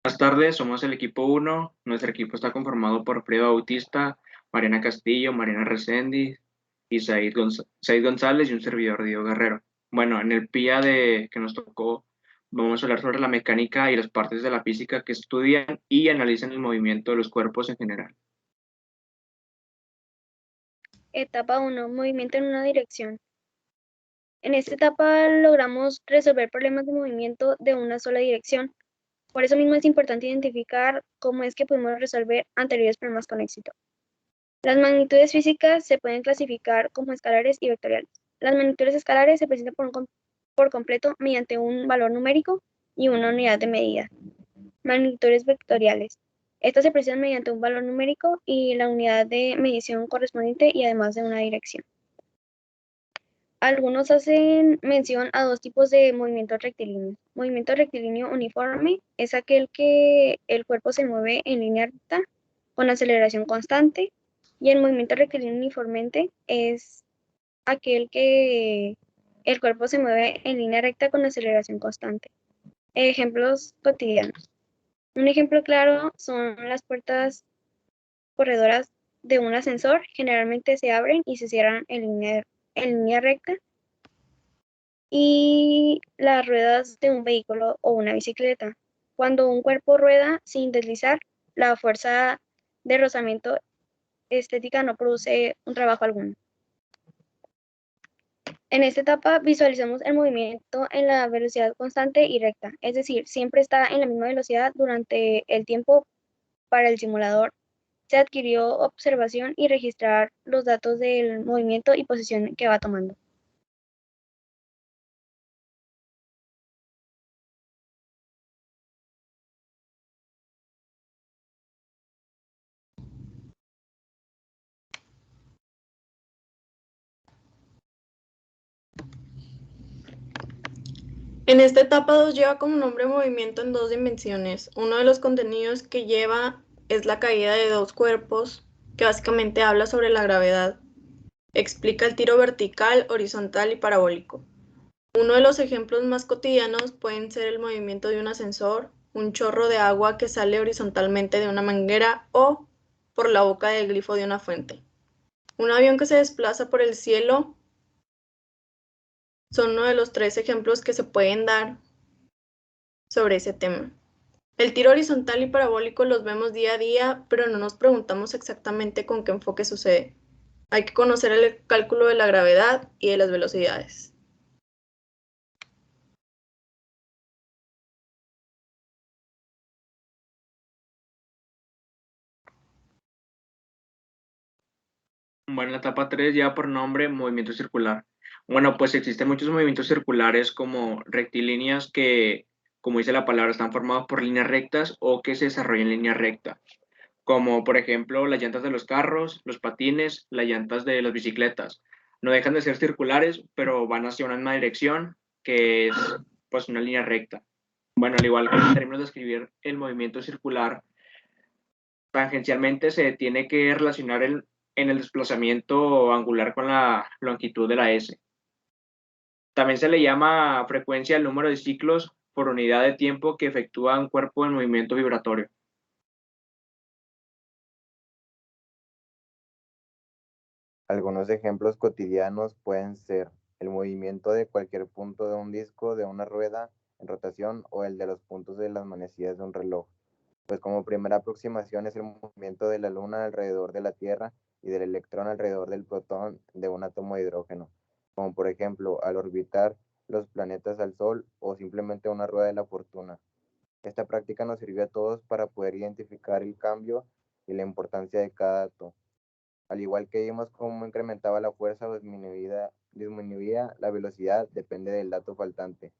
Buenas tardes, somos el equipo 1. Nuestro equipo está conformado por Frida Bautista, Mariana Castillo, Mariana Reséndiz y Said González y un servidor, Diego Guerrero. Bueno, en el PIA que nos tocó, vamos a hablar sobre la mecánica y las partes de la física que estudian y analizan el movimiento de los cuerpos en general. Etapa 1. Movimiento en una dirección. En esta etapa logramos resolver problemas de movimiento de una sola dirección. Por eso mismo es importante identificar cómo es que pudimos resolver anteriores problemas con éxito. Las magnitudes físicas se pueden clasificar como escalares y vectoriales. Las magnitudes escalares se presentan por completo mediante un valor numérico y una unidad de medida. Magnitudes vectoriales. Estas se presentan mediante un valor numérico y la unidad de medición correspondiente y además de una dirección. Algunos hacen mención a dos tipos de movimientos rectilíneos. Movimiento rectilíneo uniforme es aquel que el cuerpo se mueve en línea recta con aceleración constante, y el movimiento rectilíneo uniforme es aquel que el cuerpo se mueve en línea recta con aceleración constante. Ejemplos cotidianos. Un ejemplo claro son las puertas corredoras de un ascensor. Generalmente se abren y se cierran en línea recta, y las ruedas de un vehículo o una bicicleta. Cuando un cuerpo rueda sin deslizar, la fuerza de rozamiento estética no produce un trabajo alguno. En esta etapa visualizamos el movimiento en la velocidad constante y recta, es decir, siempre está en la misma velocidad durante el tiempo. Para el simulador se adquirió observación y registrar los datos del movimiento y posición que va tomando. En esta etapa 2 lleva como nombre movimiento en dos dimensiones. Uno de los contenidos que lleva es la caída de dos cuerpos, que básicamente habla sobre la gravedad. Explica el tiro vertical, horizontal y parabólico. Uno de los ejemplos más cotidianos pueden ser el movimiento de un ascensor, un chorro de agua que sale horizontalmente de una manguera o por la boca del grifo de una fuente. Un avión que se desplaza por el cielo son uno de los tres ejemplos que se pueden dar sobre ese tema. El tiro horizontal y parabólico los vemos día a día, pero no nos preguntamos exactamente con qué enfoque sucede. Hay que conocer el cálculo de la gravedad y de las velocidades. Bueno, la etapa 3 lleva por nombre movimiento circular. Bueno, pues existen muchos movimientos circulares como rectilíneas que, como dice la palabra, están formados por líneas rectas o que se desarrollan en línea recta, como por ejemplo las llantas de los carros, los patines, las llantas de las bicicletas. No dejan de ser circulares, pero van hacia una misma dirección, que es pues una línea recta. Bueno, al igual que en términos de escribir el movimiento circular, tangencialmente se tiene que relacionar en el desplazamiento angular con la longitud de la S. También se le llama frecuencia al número de ciclos por unidad de tiempo que efectúa un cuerpo en movimiento vibratorio. Algunos ejemplos cotidianos pueden ser el movimiento de cualquier punto de un disco de una rueda en rotación o el de los puntos de las manecillas de un reloj. Pues como primera aproximación es el movimiento de la Luna alrededor de la Tierra y del electrón alrededor del protón de un átomo de hidrógeno, como por ejemplo al orbitar los planetas al Sol o simplemente una rueda de la fortuna. Esta práctica nos sirvió a todos para poder identificar el cambio y la importancia de cada dato. Al igual que vimos cómo incrementaba la fuerza o disminuía la velocidad, depende del dato faltante.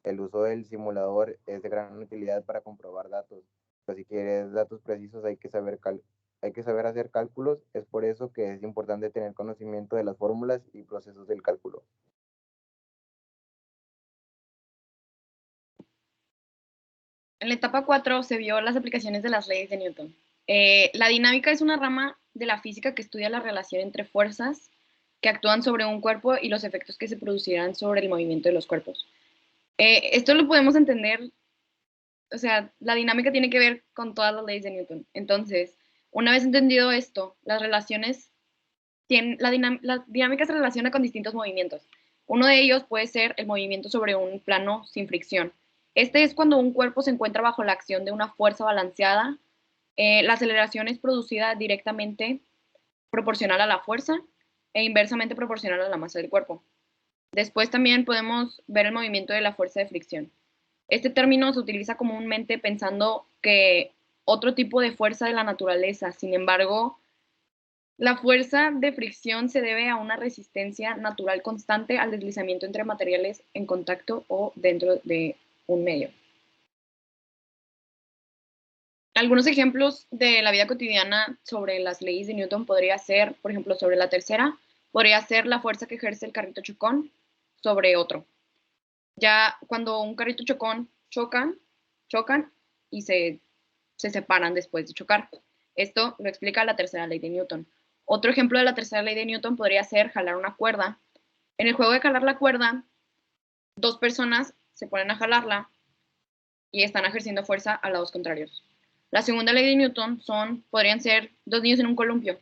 El uso del simulador es de gran utilidad para comprobar datos, pero si quieres datos precisos hay que saber hacer cálculos, es por eso que es importante tener conocimiento de las fórmulas y procesos del cálculo. En la etapa 4 se vio las aplicaciones de las leyes de Newton. La dinámica es una rama de la física que estudia la relación entre fuerzas que actúan sobre un cuerpo y los efectos que se producirán sobre el movimiento de los cuerpos. Esto lo podemos entender o sea, la dinámica tiene que ver con todas las leyes de Newton. Entonces, una vez entendido esto, las relaciones la dinámica se relaciona con distintos movimientos. Uno de ellos puede ser el movimiento sobre un plano sin fricción. Este es cuando un cuerpo se encuentra bajo la acción de una fuerza balanceada. La aceleración es producida directamente proporcional a la fuerza e inversamente proporcional a la masa del cuerpo. Después también podemos ver el movimiento de la fuerza de fricción. Este término se utiliza comúnmente pensando que otro tipo de fuerza de la naturaleza. Sin embargo, la fuerza de fricción se debe a una resistencia natural constante al deslizamiento entre materiales en contacto o dentro de un medio. Algunos ejemplos de la vida cotidiana sobre las leyes de Newton podría ser, por ejemplo, sobre la tercera, podría ser la fuerza que ejerce el carrito chocón sobre otro. Ya cuando un carrito chocón chocan y se separan después de chocar. Esto lo explica la tercera ley de Newton. Otro ejemplo de la tercera ley de Newton podría ser jalar una cuerda. En el juego de jalar la cuerda, dos personas se ponen a jalarla y están ejerciendo fuerza a lados contrarios. La segunda ley de Newton podrían ser dos niños en un columpio.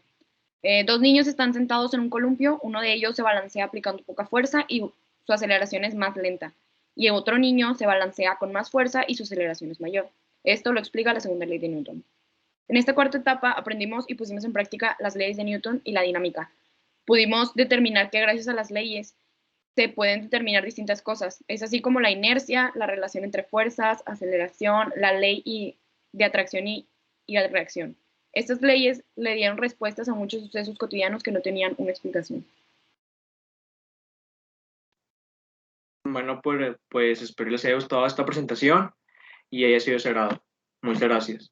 Dos niños están sentados en un columpio, uno de ellos se balancea aplicando poca fuerza y su aceleración es más lenta, y el otro niño se balancea con más fuerza y su aceleración es mayor. Esto lo explica la segunda ley de Newton. En esta cuarta etapa aprendimos y pusimos en práctica las leyes de Newton y la dinámica. Pudimos determinar que gracias a las leyes se pueden determinar distintas cosas. Es así como la inercia, la relación entre fuerzas, aceleración, la ley de atracción y reacción. Estas leyes le dieron respuestas a muchos sucesos cotidianos que no tenían una explicación. Bueno, pues espero les haya gustado esta presentación y haya sido de su agrado. Muchas gracias.